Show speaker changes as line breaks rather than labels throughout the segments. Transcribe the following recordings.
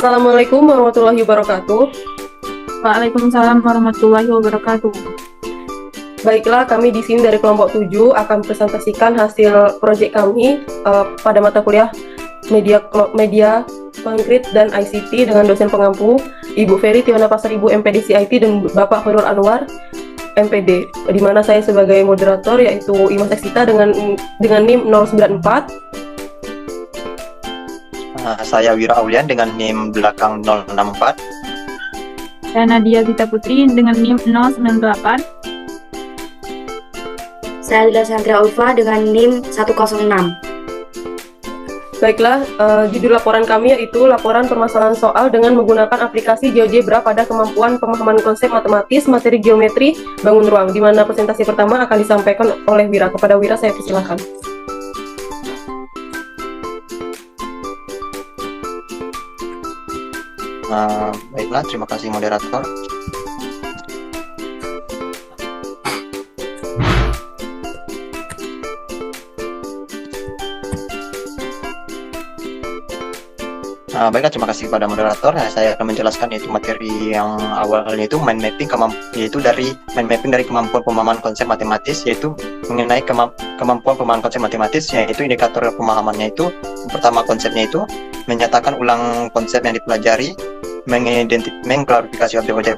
Assalamualaikum warahmatullahi wabarakatuh.
Waalaikumsalam warahmatullahi wabarakatuh.
Baiklah, kami di sini dari kelompok 7 akan presentasikan hasil proyek kami pada mata kuliah media konkret dan ICT dengan dosen pengampu Ibu Ferry Tiwana Pasar Ibu MPD CIT dan Bapak Khairul Anwar MPD, di mana saya sebagai moderator yaitu Imas Eksita dengan NIM 094.
Saya Wira Aulian dengan NIM belakang 064.
Dan Nadia Zita Putri dengan NIM 098.
Saya Lila Sandra Ulfa dengan NIM 106.
Baiklah, judul laporan kami yaitu laporan permasalahan soal dengan menggunakan aplikasi GeoGebra pada kemampuan pemahaman konsep matematis, materi geometri, bangun ruang, di mana presentasi pertama akan disampaikan oleh Wira. Kepada Wira saya persilahkan.
Baiklah, terima kasih moderator. Baiklah, terima kasih kepada moderator. Saya akan menjelaskan yaitu materi yang awalnya itu mind mapping, yaitu dari mind mapping dari kemampuan pemahaman konsep matematis, yaitu mengenai kemampuan pemahaman konsep matematis, yaitu indikator pemahamannya itu pertama konsepnya itu menyatakan ulang konsep yang dipelajari, mengklarifikasi objek-objek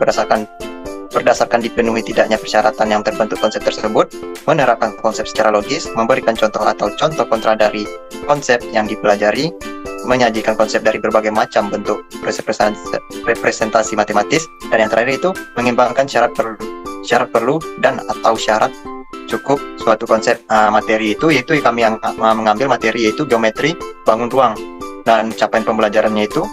berdasarkan dipenuhi tidaknya persyaratan yang terbentuk konsep tersebut, menerapkan konsep secara logis, memberikan contoh atau contoh kontra dari konsep yang dipelajari, menyajikan konsep dari berbagai macam bentuk representasi matematis, dan yang terakhir itu mengembangkan syarat perlu dan atau syarat cukup suatu konsep. Materi itu yaitu kami yang mengambil materi yaitu geometri bangun ruang, dan capaian pembelajarannya itu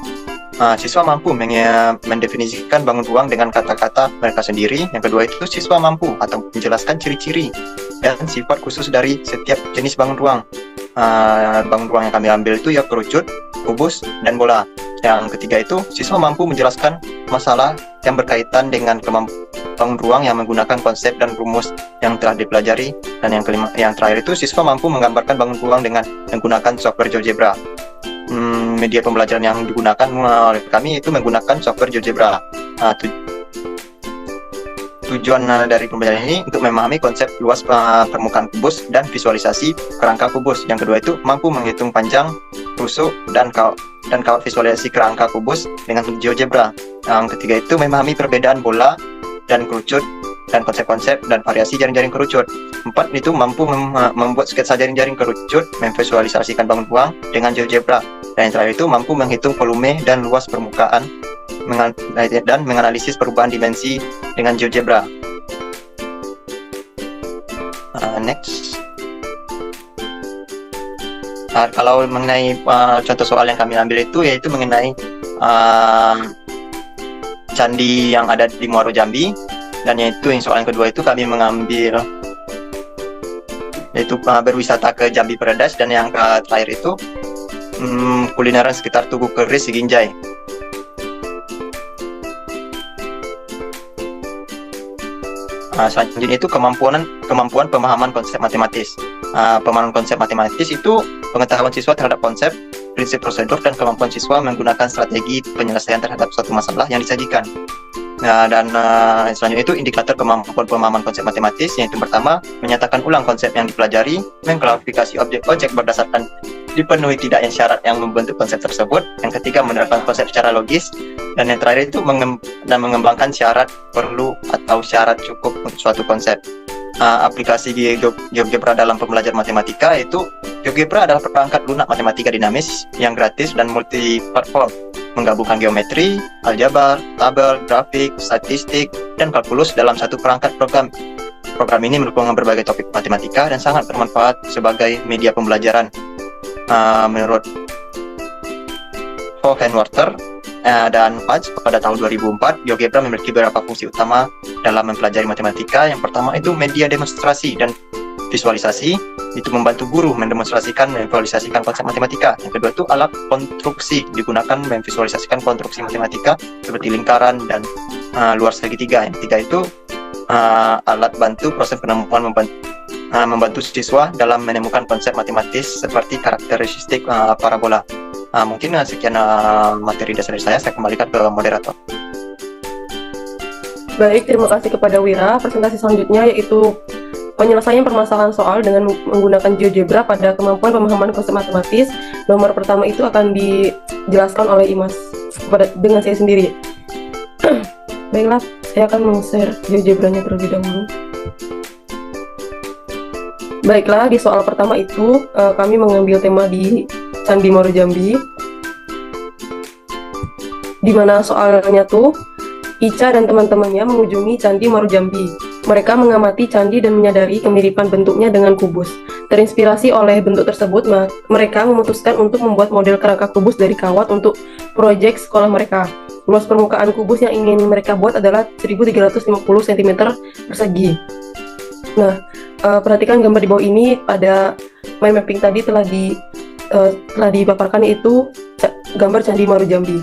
siswa mampu mendefinisikan bangun ruang dengan kata-kata mereka sendiri. Yang kedua itu siswa mampu atau menjelaskan ciri-ciri dan sifat khusus dari setiap jenis bangun ruang. Bangun ruang yang kami ambil itu ya kerucut, kubus, dan bola. Yang ketiga itu siswa mampu menjelaskan masalah yang berkaitan dengan bangun ruang yang menggunakan konsep dan rumus yang telah dipelajari. Dan yang terakhir itu siswa mampu menggambarkan bangun ruang dengan menggunakan software GeoGebra. Media pembelajaran yang digunakan oleh kami itu menggunakan software GeoGebra. Tujuan dari pembelajaran ini untuk memahami konsep luas permukaan kubus dan visualisasi kerangka kubus. Yang kedua itu mampu menghitung panjang, rusuk, dan kawat visualisasi kerangka kubus dengan GeoGebra. Yang ketiga itu memahami perbedaan bola dan kerucut dan konsep-konsep dan variasi jaring-jaring kerucut. Empat itu mampu membuat sketsa jaring-jaring kerucut, memvisualisasikan bangun ruang dengan GeoGebra. Dan yang terakhir itu mampu menghitung volume dan luas permukaan dan menganalisis perubahan dimensi dengan GeoGebra. Next. Kalau mengenai contoh soal yang kami ambil itu yaitu mengenai candi yang ada di Muaro Jambi, dan yaitu yang soal yang kedua itu kami mengambil yaitu berwisata ke Jambi Paradise, dan yang terakhir itu kulineran sekitar Tugu Keris Siginjai. Selanjutnya itu kemampuan pemahaman konsep matematis. Pemahaman konsep matematis itu pengetahuan siswa terhadap konsep, prinsip, prosedur, dan kemampuan siswa menggunakan strategi penyelesaian terhadap suatu masalah yang disajikan. Dan selanjutnya itu indikator kemampuan pemahaman konsep matematis, yaitu pertama menyatakan ulang konsep yang dipelajari, mengklarifikasi objek-objek berdasarkan dipenuhi tidaknya syarat yang membentuk konsep tersebut. Yang ketiga menerapkan konsep secara logis, dan yang terakhir itu mengembangkan syarat perlu atau syarat cukup untuk suatu konsep. Aplikasi GeoGebra dalam pembelajaran matematika yaitu GeoGebra adalah perangkat lunak matematika dinamis yang gratis dan multi-platform, menggabungkan geometri, aljabar, tabel, grafik, statistik, dan kalkulus dalam satu perangkat program. Program ini mendukung berbagai topik matematika dan sangat bermanfaat sebagai media pembelajaran. Menurut Hohenwarter dan Fudge pada tahun 2004, GeoGebra memiliki beberapa fungsi utama dalam mempelajari matematika. Yang pertama itu media demonstrasi dan visualisasi, itu membantu guru mendemonstrasikan, memvisualisasikan konsep matematika. Yang kedua itu alat konstruksi, digunakan memvisualisasikan konstruksi matematika seperti lingkaran dan luar segitiga. Yang ketiga itu alat bantu proses penemuan, membantu siswa dalam menemukan konsep matematis seperti karakteristik parabola. Mungkin sekian materi dasar dari saya kembalikan ke moderator.
Baik, terima kasih kepada Wira. Presentasi selanjutnya yaitu penyelesaian permasalahan soal dengan menggunakan GeoGebra pada kemampuan pemahaman konsep matematis. Nomor pertama itu akan dijelaskan oleh Imas dengan saya sendiri. Baiklah, saya akan meng-share GeoGebra-nya terlebih dahulu. Baiklah, di soal pertama itu kami mengambil tema di Candi Muaro Jambi, di mana soalnya tuh Ica dan teman-temannya mengunjungi Candi Muaro Jambi. Mereka mengamati candi dan menyadari kemiripan bentuknya dengan kubus. Terinspirasi oleh bentuk tersebut, mereka memutuskan untuk membuat model kerangka kubus dari kawat untuk proyek sekolah mereka. Luas permukaan kubus yang ingin mereka buat adalah 1350 cm persegi. Nah, perhatikan gambar di bawah ini. Pada mind mapping tadi telah dipaparkan, yaitu gambar Candi Muaro Jambi.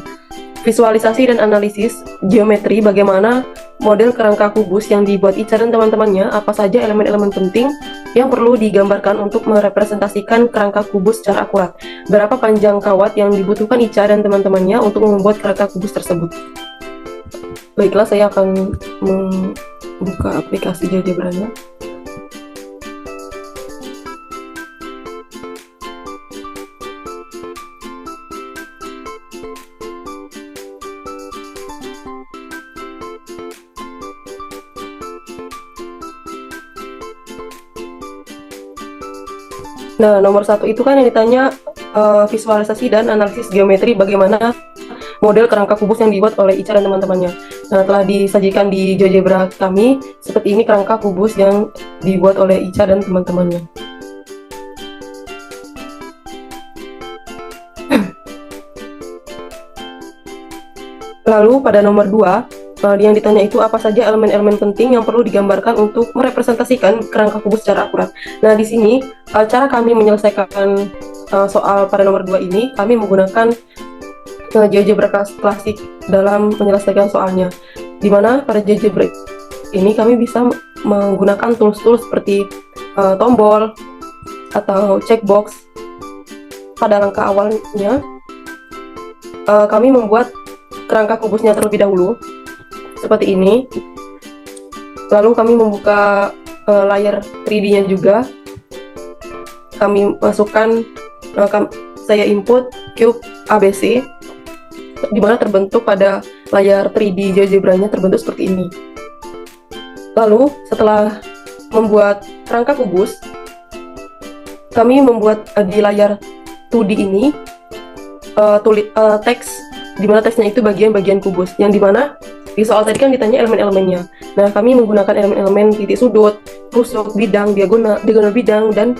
Visualisasi dan analisis geometri bagaimana model kerangka kubus yang dibuat Ica dan teman-temannya, apa saja elemen-elemen penting yang perlu digambarkan untuk merepresentasikan kerangka kubus secara akurat, berapa panjang kawat yang dibutuhkan Ica dan teman-temannya untuk membuat kerangka kubus tersebut. Baiklah, saya akan membuka aplikasi GeoGebra-nya. Nah, nomor 1 itu kan yang ditanya visualisasi dan analisis geometri bagaimana model kerangka kubus yang dibuat oleh Ica dan teman-temannya. Nah, telah disajikan di GeoGebra kami seperti ini kerangka kubus yang dibuat oleh Ica dan teman-temannya. Lalu pada nomor 2 yang ditanya itu apa saja elemen-elemen penting yang perlu digambarkan untuk merepresentasikan kerangka kubus secara akurat. Nah, di sini cara kami menyelesaikan soal pada nomor 2 ini, kami menggunakan GeoGebra klasik dalam menyelesaikan soalnya. Di mana pada GeoGebra ini kami bisa menggunakan tools-tools seperti tombol atau checkbox. Pada langkah awalnya, kami membuat kerangka kubusnya terlebih dahulu seperti ini. Lalu kami membuka layar 3D-nya juga. Kami masukkan, saya input cube ABC, di mana terbentuk pada layar 3D GeoGebra-nya terbentuk seperti ini. Lalu setelah membuat kerangka kubus, kami membuat di layar 2D ini teks, di mana teksnya itu bagian-bagian kubus, yang dimana di soal tadi kan ditanya elemen-elemennya. Nah, kami menggunakan elemen-elemen titik sudut, tusuk, bidang, diagonal bidang, dan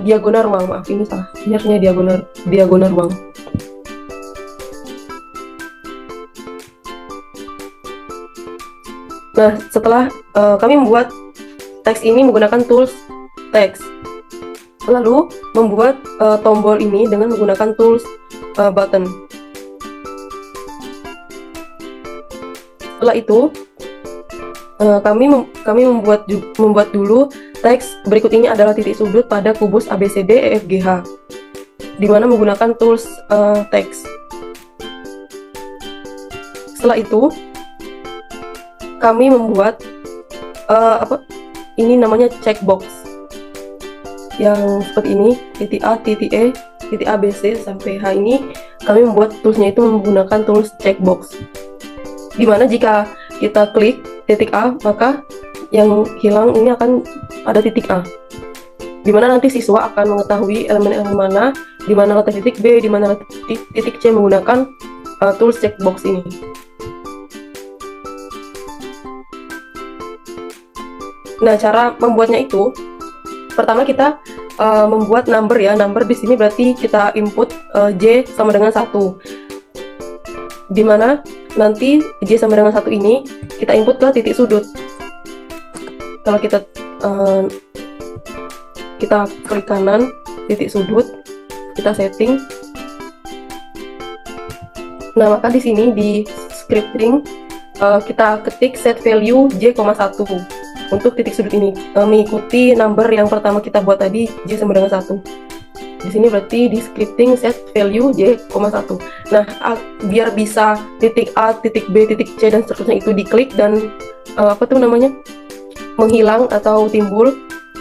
diagonal ruang. Maaf, ini salah. Ini harusnya diagonal ruang. Nah, setelah kami membuat teks ini menggunakan tools teks, lalu membuat tombol ini dengan menggunakan tools button. Setelah itu kami membuat dulu teks berikut ini adalah titik sudut pada kubus ABCD EFGH, di mana menggunakan tools teks. Setelah itu kami membuat ini namanya checkbox yang seperti ini, titik A, titik E, titik ABC sampai H. Ini kami membuat toolsnya itu menggunakan tools checkbox, dimana jika kita klik titik A, maka yang hilang ini akan ada titik A, dimana nanti siswa akan mengetahui elemen-elemen mana, di mana letak titik B, di mana letak titik C menggunakan tools checkbox ini. Nah, cara membuatnya itu, pertama kita membuat number ya. Number di sini berarti kita input J sama dengan 1, dimana nanti J sama dengan 1 ini kita input ke titik sudut. Kalau kita klik kanan titik sudut, kita setting. Nah, maka di sini di scripting kita ketik set value J,1 untuk titik sudut ini, mengikuti number yang pertama kita buat tadi, J sama dengan 1. Di sini berarti di scripting set value J,1. Nah, biar bisa titik A, titik B, titik C dan seterusnya itu diklik dan menghilang atau timbul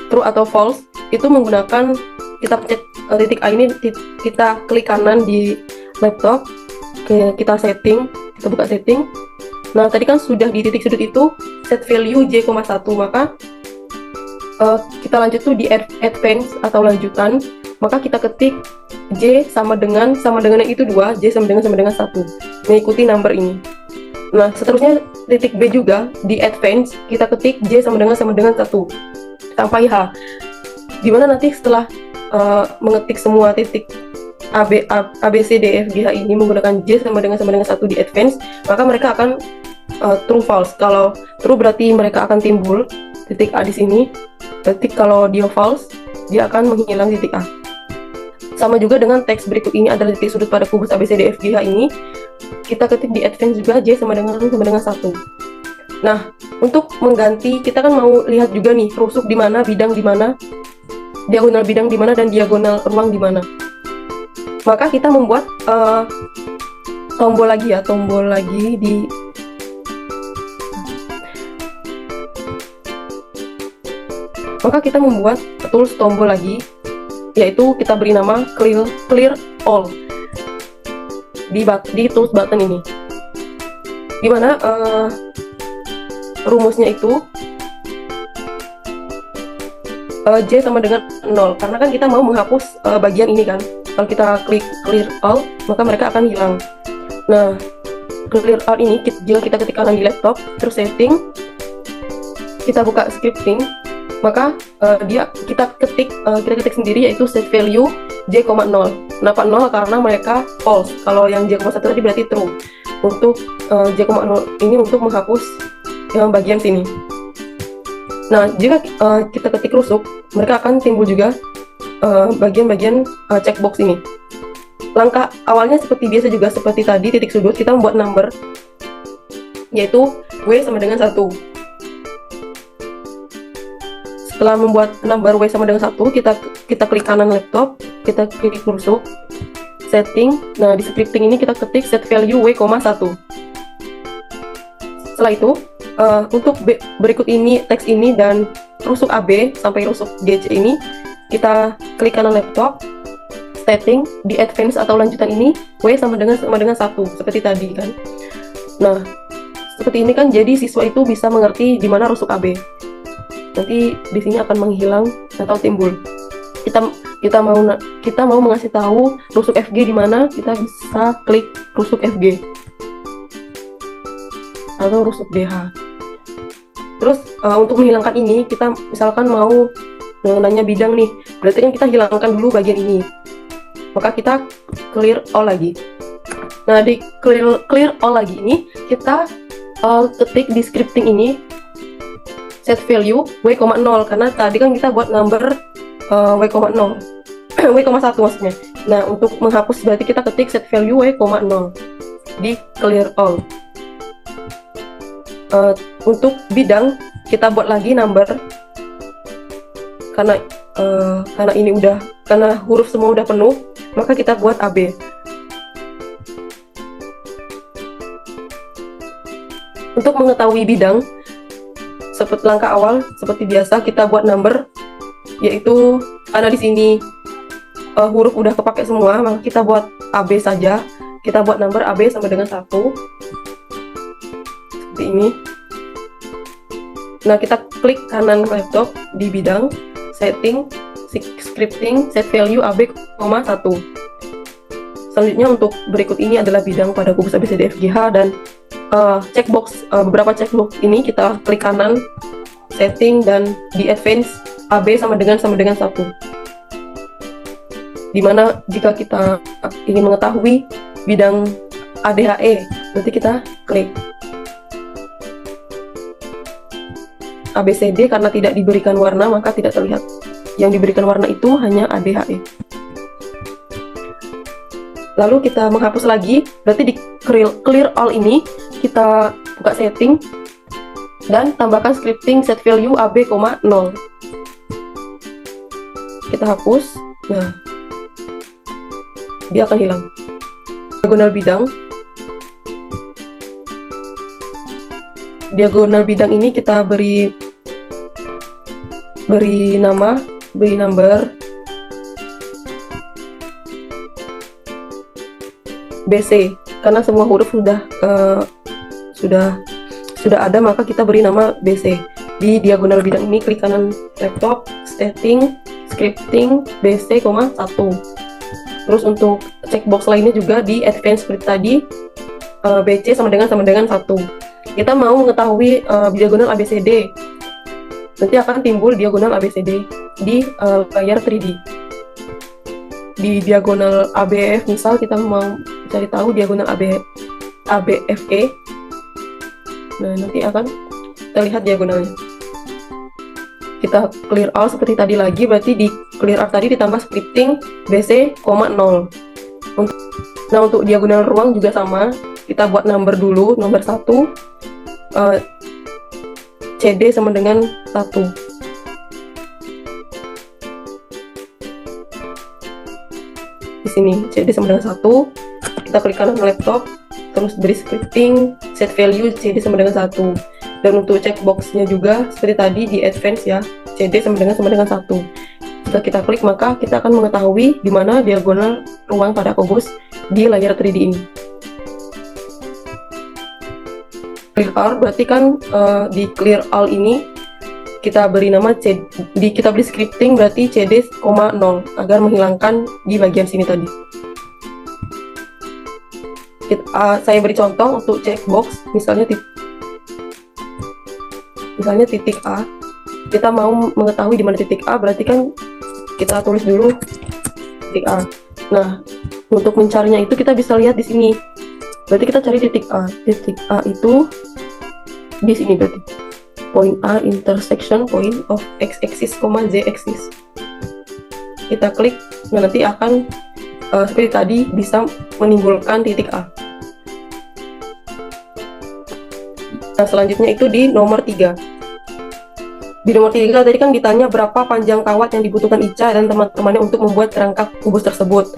true atau false, itu menggunakan kita pencet titik A ini, kita klik kanan di laptop, kita setting, kita buka setting. Nah, tadi kan sudah di titik sudut itu set value J,1, maka kita lanjut tuh di advance atau lanjutan, maka kita ketik J sama dengan yang itu 2, J sama dengan 1, mengikuti number ini. Nah, seterusnya titik B juga di advance, kita ketik J sama dengan 1 sampai H. Dimana nanti setelah mengetik semua titik A, B, C, D, F, G, H ini menggunakan J sama dengan 1 di advance, maka mereka akan true false. Kalau true berarti mereka akan timbul titik A di sini. Berarti kalau dia false, dia akan menghilang titik A. Sama juga dengan teks berikut ini adalah titik sudut pada kubus ABCDFGH ini. Kita ketik di advance juga J sama dengan 1. Nah, untuk mengganti, kita kan mau lihat juga nih rusuk di mana, bidang di mana, diagonal bidang di mana, dan diagonal ruang di mana. Maka kita membuat tombol lagi di maka kita membuat tools tombol lagi, yaitu kita beri nama clear all di tools button ini, dimana rumusnya itu J sama dengan 0, karena kan kita mau menghapus bagian ini kan. Kalau kita klik clear all, maka mereka akan hilang. Nah, clear all ini jika kita ketik kanan di laptop, terus setting, kita buka scripting, maka kita ketik sendiri, yaitu set value J,0. Kenapa 0? Karena mereka false. Kalau yang J,1 tadi berarti true. Untuk J,0 ini untuk menghapus yang bagian sini. Nah, jika kita ketik rusuk, mereka akan timbul juga bagian-bagian checkbox ini. Langkah awalnya seperti biasa juga, seperti tadi titik sudut, kita membuat number, yaitu W sama dengan 1. Setelah membuat number W sama dengan 1, kita klik kanan laptop, kita klik rusuk, setting. Nah, di scripting ini kita ketik set value W,1. Setelah itu, untuk berikut ini, teks ini dan rusuk AB sampai rusuk GC ini, kita klik kanan laptop, setting, di advance atau lanjutan ini W sama dengan 1, seperti tadi kan. Nah, seperti ini kan, jadi siswa itu bisa mengerti di mana rusuk AB. Nanti di sini akan menghilang atau timbul. Kita mau mengasih tahu rusuk FG di mana, kita bisa klik rusuk FG atau rusuk DH. Terus untuk menghilangkan ini, kita misalkan mau nanya bidang nih, berarti kan kita hilangkan dulu bagian ini. Maka kita clear all lagi. Nah, di clear all lagi ini, kita ketik di scripting ini set value W,0, karena tadi kan kita buat number W,0 W,1 maksudnya. Nah, untuk menghapus berarti kita ketik set value W,0 di clear all. Untuk bidang kita buat lagi number, karena huruf semua udah penuh, maka kita buat AB. Untuk mengetahui bidang, seperti langkah awal, seperti biasa kita buat number, yaitu karena di sini huruf udah kepake semua, maka kita buat AB saja. Kita buat number AB sama dengan 1, seperti ini. Nah, kita klik kanan laptop di bidang, setting, scripting, set value AB,1. Selanjutnya untuk berikut ini adalah bidang pada kubus ABCDFGH, dan checkbox, beberapa checkbox ini kita klik kanan, setting, dan di advance AB sama dengan 1. Dimana jika kita ingin mengetahui bidang ADHE, berarti kita klik ABCD, karena tidak diberikan warna maka tidak terlihat. Yang diberikan warna itu hanya ADHE. Lalu kita menghapus lagi, berarti di clear all ini kita buka setting dan tambahkan scripting set value AB,0. Kita hapus. Nah, dia akan hilang. Diagonal bidang ini kita beri nama, beri number BC, karena semua huruf sudah ada, maka kita beri nama BC. Di diagonal bidang ini klik kanan laptop, setting, scripting, BC, 1. Terus untuk checkbox lainnya juga di advance seperti tadi, BC sama dengan 1. Kita mau mengetahui diagonal ABCD, nanti akan timbul diagonal ABCD di layar 3D. Di diagonal ABF misal kita mau cari tahu diagonal ABFE, nah nanti akan kita lihat diagonalnya. Kita clear all seperti tadi lagi, berarti di clear all tadi ditambah scripting BC, 0. Untuk diagonal ruang juga sama, kita buat number dulu, nomor 1, CD sama dengan 1. Di sini CD sama dengan 1, kita klik kanan laptop, terus beri scripting, set value CD sama dengan 1. Dan untuk checkboxnya juga seperti tadi di advance ya, CD sama dengan 1. Jika kita klik, maka kita akan mengetahui di mana diagonal ruang pada kubus di layar 3D ini. Clear all berarti kan di clear all ini kita beri nama kita beri scripting berarti CD, 0 agar menghilangkan di bagian sini tadi. Saya beri contoh untuk checkbox, misalnya titik A. Kita mau mengetahui di mana titik A, berarti kan kita tulis dulu titik A. Nah, untuk mencarinya itu kita bisa lihat di sini. Berarti kita cari titik A. Titik A itu di sini berarti. Point A intersection point of x-axis, z-axis. Kita klik, nah nanti akan seperti tadi bisa menimbulkan titik A. Nah, selanjutnya itu di nomor 3. Di nomor 3 tadi kan ditanya berapa panjang kawat yang dibutuhkan Ica dan teman-temannya untuk membuat kerangka kubus tersebut.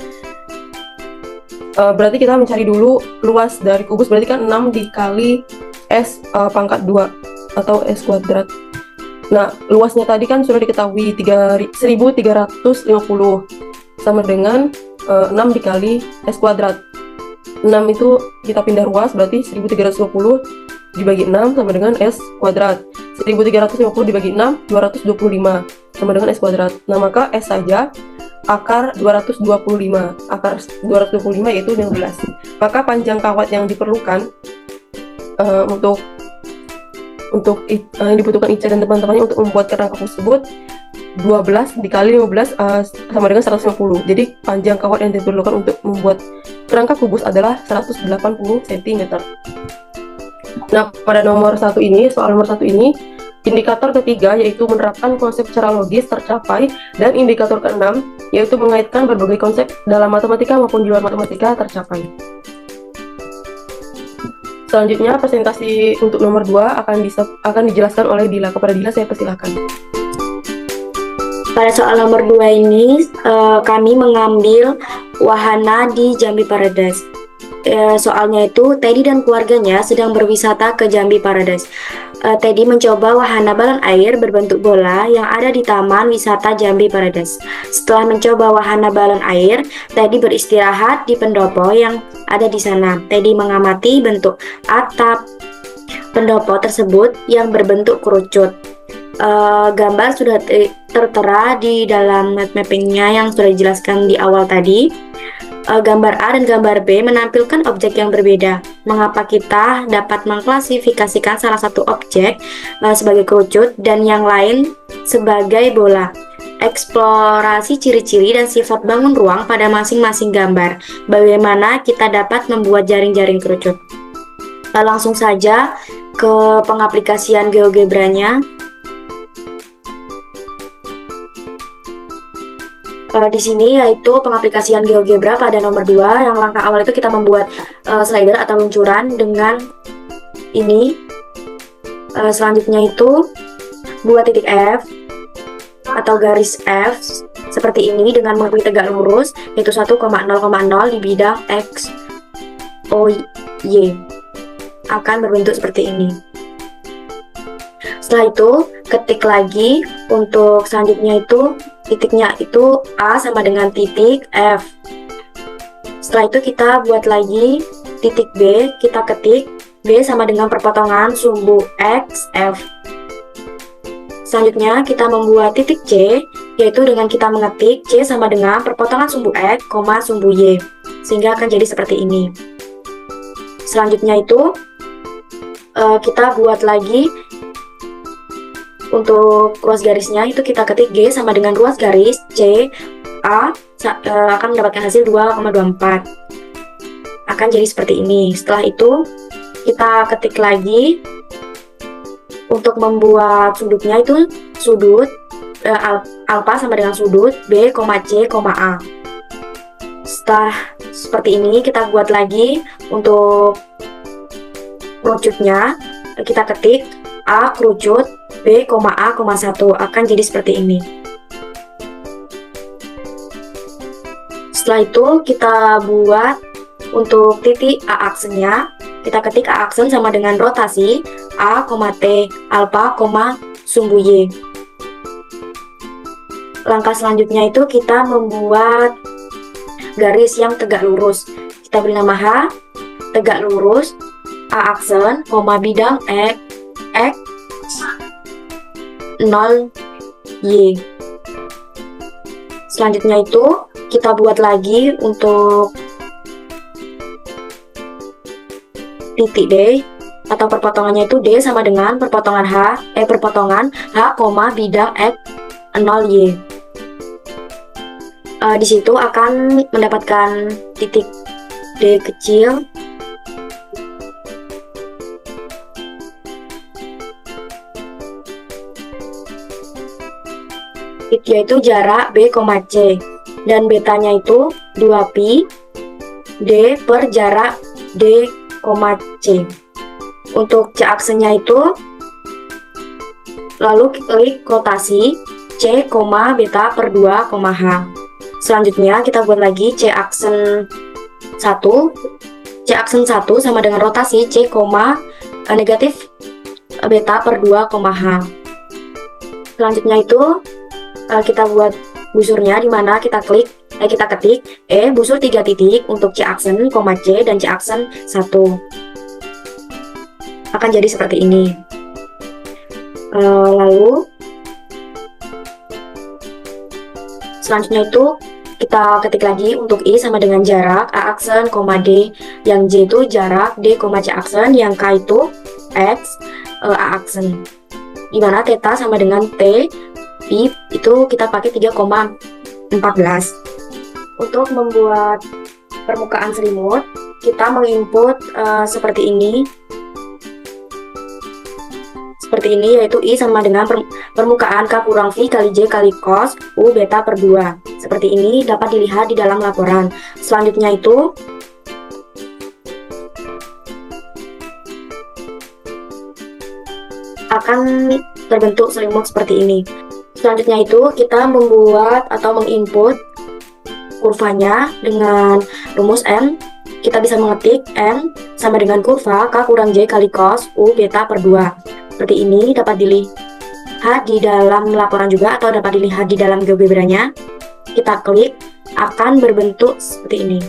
Berarti kita mencari dulu luas dari kubus, berarti kan 6 dikali S pangkat 2 atau S kuadrat. Nah, luasnya tadi kan sudah diketahui 1350 sama dengan 6 dikali S kuadrat. 6 itu kita pindah ruas, berarti 1350 dibagi 6 sama dengan S kuadrat. 1350 dibagi 6, 225 sama dengan S kuadrat. Nah, maka S saja akar 225. Akar 225 yaitu 16. Maka panjang kawat yang diperlukan yang dibutuhkan Ica dan teman-temannya untuk membuat kerangka tersebut 12 dikali 15 sama dengan 150. Jadi panjang kawat yang diperlukan untuk membuat kerangka kubus adalah 180 cm. Nah, pada nomor 1 ini, soal nomor 1 ini, indikator ketiga yaitu menerapkan konsep secara logis tercapai, dan indikator keenam yaitu mengaitkan berbagai konsep dalam matematika maupun di luar matematika tercapai. Selanjutnya presentasi untuk nomor 2 akan dijelaskan oleh Dila. Kepada Dila saya persilahkan.
Pada soal nomor 2 ini kami mengambil wahana di Jambi Paradise. Soalnya itu Teddy dan keluarganya sedang berwisata ke Jambi Paradise. Teddy mencoba wahana balon air berbentuk bola yang ada di Taman Wisata Jambi Paradise. Setelah mencoba wahana balon air, Teddy beristirahat di pendopo yang ada di sana. Teddy mengamati bentuk atap pendopo tersebut yang berbentuk kerucut. Gambar sudah tertera di dalam mappingnya yang sudah dijelaskan di awal tadi. Gambar A dan gambar B menampilkan objek yang berbeda. Mengapa kita dapat mengklasifikasikan salah satu objek sebagai kerucut dan yang lain sebagai bola? Eksplorasi ciri-ciri dan sifat bangun ruang pada masing-masing gambar. Bagaimana kita dapat membuat jaring-jaring kerucut? Langsung saja ke pengaplikasian GeoGebra-nya. Di sini yaitu pengaplikasian GeoGebra pada nomor 2. Yang langkah awal itu kita membuat slider atau luncuran dengan ini. Selanjutnya itu buat titik F atau garis F seperti ini dengan mengikuti tegak lurus, yaitu 1,0,0 di bidang X, O, Y. Akan berbentuk seperti ini. Setelah itu, ketik lagi untuk selanjutnya itu, titiknya itu A sama dengan titik F. Setelah itu kita buat lagi titik B, kita ketik B sama dengan perpotongan sumbu X, F. Selanjutnya kita membuat titik C, yaitu dengan kita mengetik C sama dengan perpotongan sumbu X, sumbu Y, sehingga akan jadi seperti ini. Selanjutnya itu kita buat lagi untuk ruas garisnya, itu kita ketik G sama dengan ruas garis C, A, akan mendapatkan hasil 2,24. Akan jadi seperti ini. Setelah itu kita ketik lagi untuk membuat sudutnya, itu sudut alfa sama dengan sudut B, C, A. Setelah seperti ini kita buat lagi untuk kerucutnya, kita ketik A kerucut B, A, 1, akan jadi seperti ini. Setelah itu kita buat untuk titik A aksennya, kita ketik A aksen sama dengan rotasi A, T, alfa, sumbu Y. Langkah selanjutnya itu kita membuat garis yang tegak lurus. Kita beri nama H, tegak lurus, A aksen, bidang X, 0, Y. Selanjutnya itu kita buat lagi untuk titik D atau perpotongannya itu D sama dengan perpotongan H, bidang X, 0, Y. Di situ akan mendapatkan titik D kecil. Yaitu jarak B, C, dan betanya itu 2pi D per jarak D, C. Untuk C aksennya itu lalu klik rotasi C, beta per 2, H. Selanjutnya kita buat lagi C aksen 1. C aksen 1 sama dengan rotasi C, negatif beta per 2, H. Selanjutnya itu kita buat busurnya, di mana kita ketik busur 3 titik untuk C aksen, C, dan C aksen 1. Akan jadi seperti ini. Lalu selanjutnya itu kita ketik lagi untuk I sama dengan jarak A aksen, D, yang J itu jarak D, C aksen, yang K itu X, A aksen. Di mana theta sama dengan T, Pi itu kita pakai 3,14. Untuk membuat permukaan selimut, kita menginput seperti ini. Seperti ini, yaitu I sama dengan permukaan K kurang V kali J kali cos U beta per 2. Seperti ini dapat dilihat di dalam laporan. Selanjutnya itu akan terbentuk selimut seperti ini. Selanjutnya itu kita membuat atau menginput kurvanya dengan rumus N. Kita bisa mengetik N sama dengan kurva K kurang J kali cos U beta per 2. Seperti ini dapat dilihat di dalam laporan juga, atau dapat dilihat di dalam GeoGebra-nya. Kita klik, akan berbentuk seperti ini.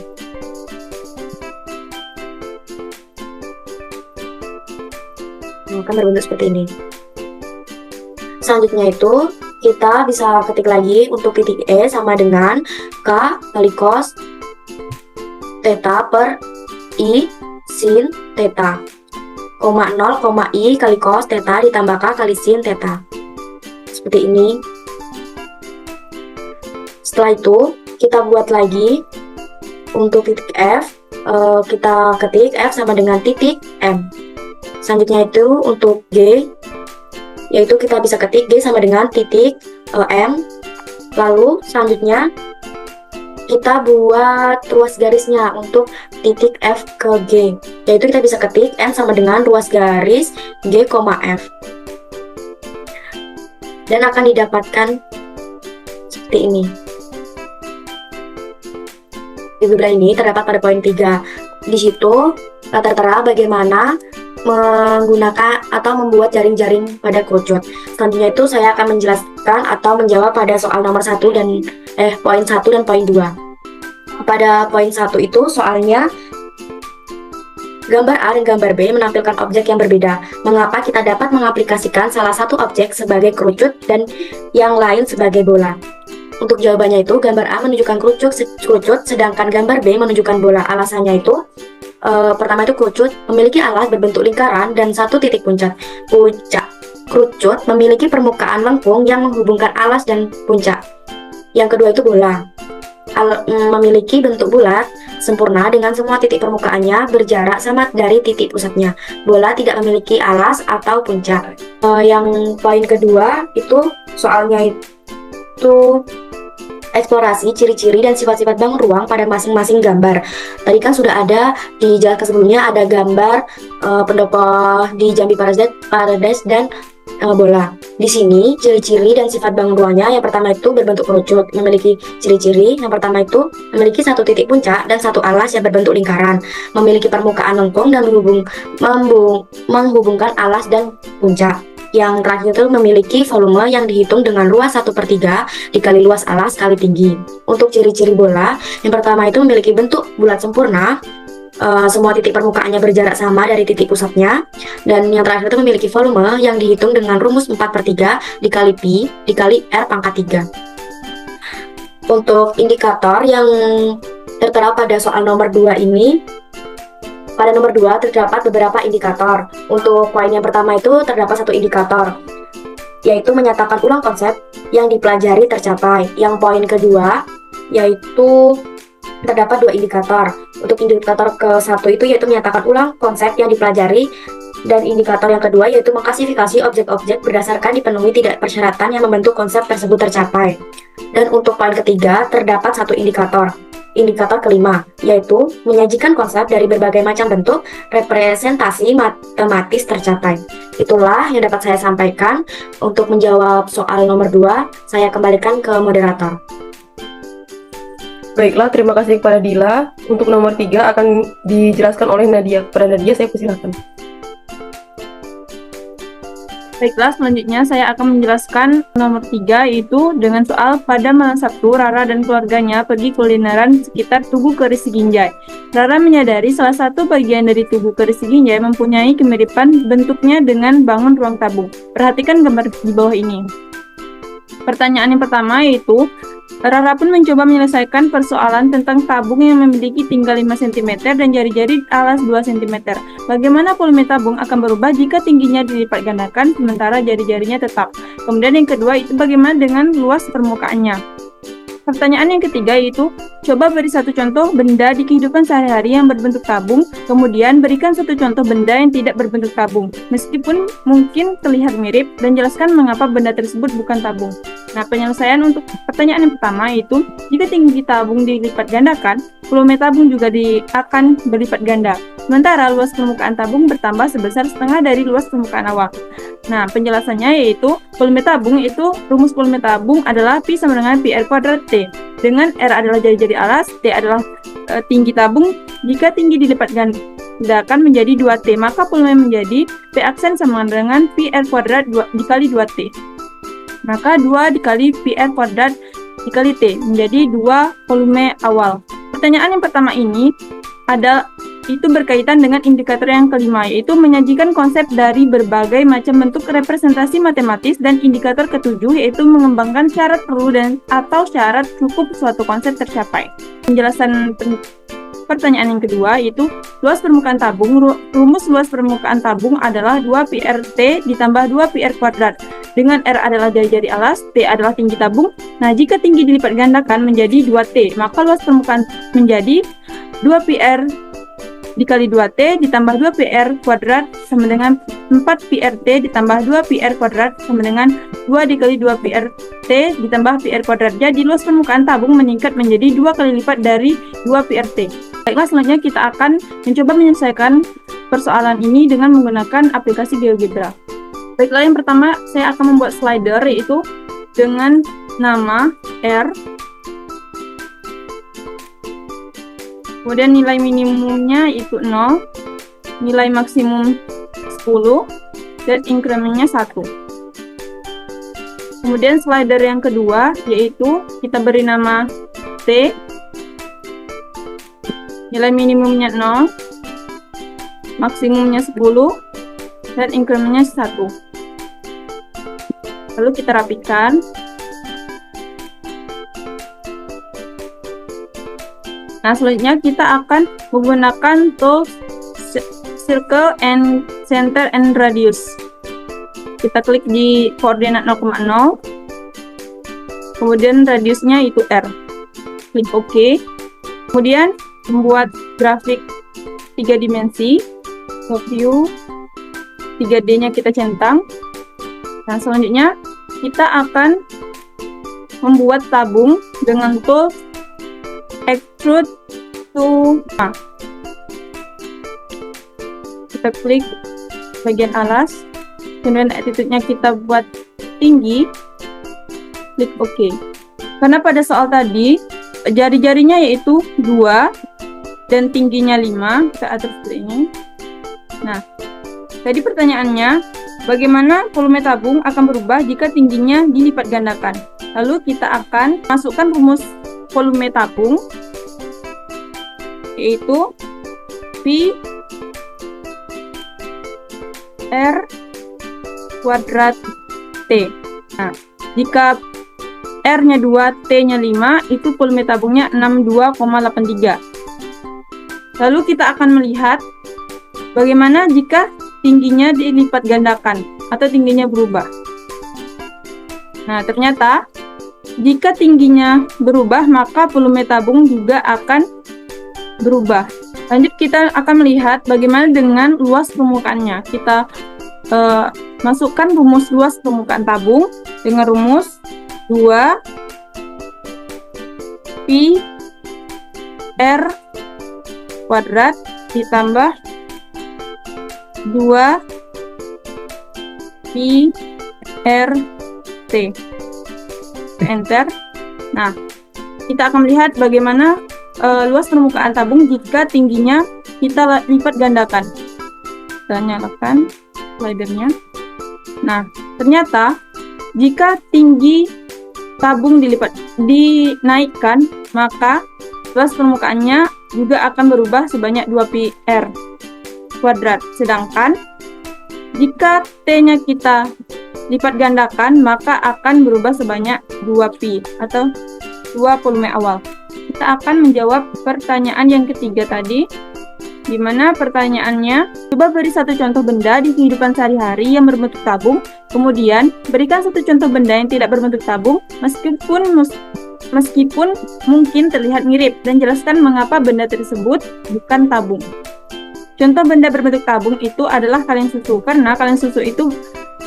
Akan berbentuk seperti ini. Selanjutnya itu kita bisa ketik lagi untuk titik E sama dengan K kali cos theta per I sin theta, 0, I kali cos theta ditambah K kali sin theta. Seperti ini. Setelah itu kita buat lagi untuk titik F, kita ketik F sama dengan titik M. Selanjutnya itu untuk G, yaitu kita bisa ketik G sama dengan titik M. Lalu selanjutnya kita buat ruas garisnya untuk titik F ke G, yaitu kita bisa ketik N sama dengan ruas garis G, F, dan akan didapatkan seperti ini. GeoGebra ini terdapat pada poin 3. Di situ tertera bagaimana menggunakan atau membuat jaring-jaring pada kerucut. Selanjutnya itu saya akan menjelaskan atau menjawab pada soal nomor 1 dan poin 1 dan poin 2. Pada poin 1 itu soalnya gambar A dan gambar B menampilkan objek yang berbeda. Mengapa kita dapat mengaplikasikan salah satu objek sebagai kerucut dan yang lain sebagai bola? Untuk jawabannya itu, gambar A menunjukkan kerucut, sedangkan gambar B menunjukkan bola. Alasannya itu, pertama itu kerucut memiliki alas berbentuk lingkaran dan satu titik puncak. Kerucut memiliki permukaan lengkung yang menghubungkan alas dan puncak. Yang kedua itu bola. Memiliki bentuk bulat sempurna dengan semua titik permukaannya berjarak sama dari titik pusatnya. Bola tidak memiliki alas atau puncak. Yang poin kedua itu soalnya itu eksplorasi ciri-ciri dan sifat-sifat bangun ruang pada masing-masing gambar. Tadi kan sudah ada di jelaskan sebelumnya, ada gambar pendopo di Jambi Paradise dan bola. Di sini ciri-ciri dan sifat bangun ruangnya, yang pertama itu berbentuk kerucut, memiliki ciri-ciri. Yang pertama itu memiliki satu titik puncak dan satu alas yang berbentuk lingkaran, memiliki permukaan lengkung dan menghubungkan alas dan puncak. Yang terakhir itu memiliki volume yang dihitung dengan luas 1/3 dikali luas alas kali tinggi. Untuk ciri-ciri bola, yang pertama itu memiliki bentuk bulat sempurna, semua titik permukaannya berjarak sama dari titik pusatnya, dan yang terakhir itu memiliki volume yang dihitung dengan rumus 4/3 dikali pi dikali r pangkat 3. Untuk indikator yang tertera pada soal nomor 2 ini, pada nomor 2 terdapat beberapa indikator. Untuk poin yang pertama itu terdapat satu indikator, yaitu menyatakan ulang konsep yang dipelajari tercapai. Yang poin kedua yaitu terdapat 2 indikator. Untuk indikator ke-1 itu yaitu menyatakan ulang konsep yang dipelajari, dan indikator yang kedua yaitu mengklasifikasi objek-objek berdasarkan dipenuhi tidak persyaratan yang membentuk konsep tersebut tercapai. Dan untuk poin ketiga terdapat satu indikator. Indikator kelima yaitu menyajikan konsep dari berbagai macam bentuk representasi matematis tercapai. Itulah yang dapat saya sampaikan. Untuk menjawab soal nomor 2, saya kembalikan ke moderator.
Baiklah, terima kasih kepada Dila. Untuk nomor 3 akan dijelaskan oleh Nadia. Kepada Nadia, saya persilakan.
Baiklah, selanjutnya saya akan menjelaskan nomor 3, yaitu dengan soal pada malam Sabtu, Rara dan keluarganya pergi kulineran sekitar Tugu Keris Ginjai. Rara menyadari salah satu bagian dari Tugu Keris Ginjai mempunyai kemiripan bentuknya dengan bangun ruang tabung. Perhatikan gambar di bawah ini. Pertanyaan yang pertama yaitu, Rara pun mencoba menyelesaikan persoalan tentang tabung yang memiliki tinggal 5 cm dan jari-jari alas 2 cm. Bagaimana volume tabung akan berubah jika tingginya dilipat gandakan sementara jari-jarinya tetap? Kemudian yang kedua itu bagaimana dengan luas permukaannya? Pertanyaan yang ketiga yaitu, coba beri satu contoh benda di kehidupan sehari-hari yang berbentuk tabung, kemudian berikan satu contoh benda yang tidak berbentuk tabung, meskipun mungkin terlihat mirip, dan jelaskan mengapa benda tersebut bukan tabung. Nah, penyelesaian untuk pertanyaan yang pertama yaitu, jika tinggi tabung dilipat gandakan, volume tabung juga akan berlipat ganda. Sementara luas permukaan tabung bertambah sebesar setengah dari luas permukaan awal. Nah, penjelasannya yaitu volume tabung itu, rumus volume tabung adalah Pi sama dengan Pi R kuadrat T, dengan R adalah jari-jari alas, T adalah tinggi tabung. Jika tinggi dilipat gandakan menjadi 2T, maka volume menjadi P aksen sama dengan Pi R kuadrat dikali 2T. Maka 2 dikali Pi R kuadrat dikali T menjadi 2 volume awal. Pertanyaan yang pertama ini itu berkaitan dengan indikator yang kelima, yaitu menyajikan konsep dari berbagai macam bentuk representasi matematis, dan indikator ketujuh yaitu mengembangkan syarat perlu dan atau syarat cukup suatu konsep tercapai. Penjelasan pertanyaan yang kedua yaitu luas permukaan tabung. Rumus luas permukaan tabung adalah 2 Pi R T ditambah 2 Pi R kuadrat, dengan R adalah jari-jari alas, T adalah tinggi tabung. Nah, jika tinggi dilipat gandakan menjadi 2T, maka luas permukaan menjadi 2 Pi R dikali 2T ditambah 2 Pi R kuadrat sama dengan 4 Pi R T ditambah 2 Pi R kuadrat sama dengan 2 dikali 2 Pi R T ditambah Pi R kuadrat. Jadi luas permukaan tabung meningkat menjadi 2 kali lipat dari 2 Pi R T. Baiklah, selanjutnya kita akan mencoba menyelesaikan persoalan ini dengan menggunakan aplikasi GeoGebra. Baiklah, yang pertama saya akan membuat slider yaitu dengan nama R. Kemudian nilai minimumnya itu 0, nilai maksimum 10, dan incrementnya 1. Kemudian slider yang kedua yaitu kita beri nama T, nilai minimumnya 0, maksimumnya 10, dan incrementnya 1. Lalu kita rapikan. Nah, selanjutnya kita akan menggunakan tools circle and center and radius. Kita klik di koordinat 0,0, kemudian radiusnya itu R. Klik OK. Kemudian membuat grafik 3 dimensi, top view, 3D-nya kita centang. Nah, selanjutnya kita akan membuat tabung dengan tool extrude to kita klik bagian alas, kemudian attitude-nya kita buat tinggi, klik OK. Karena pada soal tadi jari-jarinya yaitu 2 dan tingginya 5, kita atur seperti ini. Nah, jadi pertanyaannya, bagaimana volume tabung akan berubah jika tingginya dilipat gandakan? Lalu kita akan masukkan rumus volume tabung, yaitu P R kuadrat T. Nah, jika R-nya 2, T-nya 5, itu volume tabungnya 62,83. Lalu kita akan melihat bagaimana jika tingginya dilipat gandakan atau tingginya berubah. Nah, ternyata jika tingginya berubah, maka volume tabung juga akan berubah. Lanjut, kita akan melihat bagaimana dengan luas permukaannya. Kita masukkan rumus luas permukaan tabung dengan rumus 2 Pi R kuadrat ditambah 2 Pi R T. Enter. Nah, kita akan melihat bagaimana luas permukaan tabung jika tingginya kita lipat gandakan. Kita nyalakan slidernya. Nah, ternyata jika tinggi tabung dinaikkan, maka luas permukaannya juga akan berubah sebanyak 2 pi R kuadrat. Sedangkan jika T-nya kita lipat gandakan, maka akan berubah sebanyak 2 pi atau 2 volume awal. Kita akan menjawab pertanyaan yang ketiga tadi, di mana pertanyaannya, coba beri satu contoh benda di kehidupan sehari-hari yang berbentuk tabung, kemudian berikan satu contoh benda yang tidak berbentuk tabung, meskipun mungkin terlihat mirip, dan jelaskan mengapa benda tersebut bukan tabung. Contoh benda berbentuk tabung itu adalah kaleng susu, karena kaleng susu itu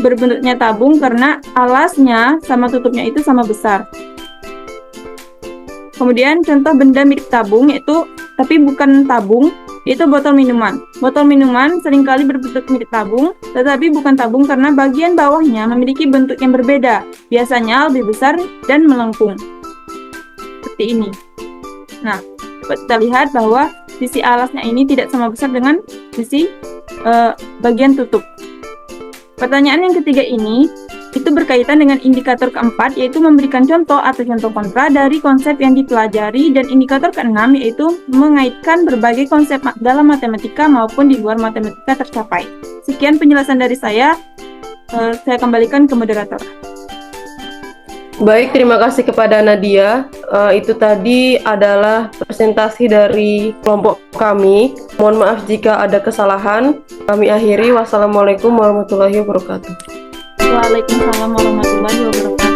berbentuknya tabung karena alasnya sama tutupnya itu sama besar. Kemudian contoh benda mirip tabung yaitu tapi bukan tabung, yaitu botol minuman. Botol minuman seringkali berbentuk mirip tabung, tetapi bukan tabung karena bagian bawahnya memiliki bentuk yang berbeda, biasanya lebih besar dan melengkung. Seperti ini. Nah, kita lihat bahwa sisi alasnya ini tidak sama besar dengan sisi bagian tutup. Pertanyaan yang ketiga ini itu berkaitan dengan indikator keempat, yaitu memberikan contoh atau contoh kontra dari konsep yang dipelajari, dan indikator keenam yaitu mengaitkan berbagai konsep dalam matematika maupun di luar matematika tercapai. Sekian penjelasan dari saya kembalikan ke moderator.
Baik, terima kasih kepada Nadia. Itu tadi adalah presentasi dari kelompok kami. Mohon maaf jika ada kesalahan. Kami akhiri. Wassalamualaikum warahmatullahi wabarakatuh.
Waalaikumsalam warahmatullahi wabarakatuh.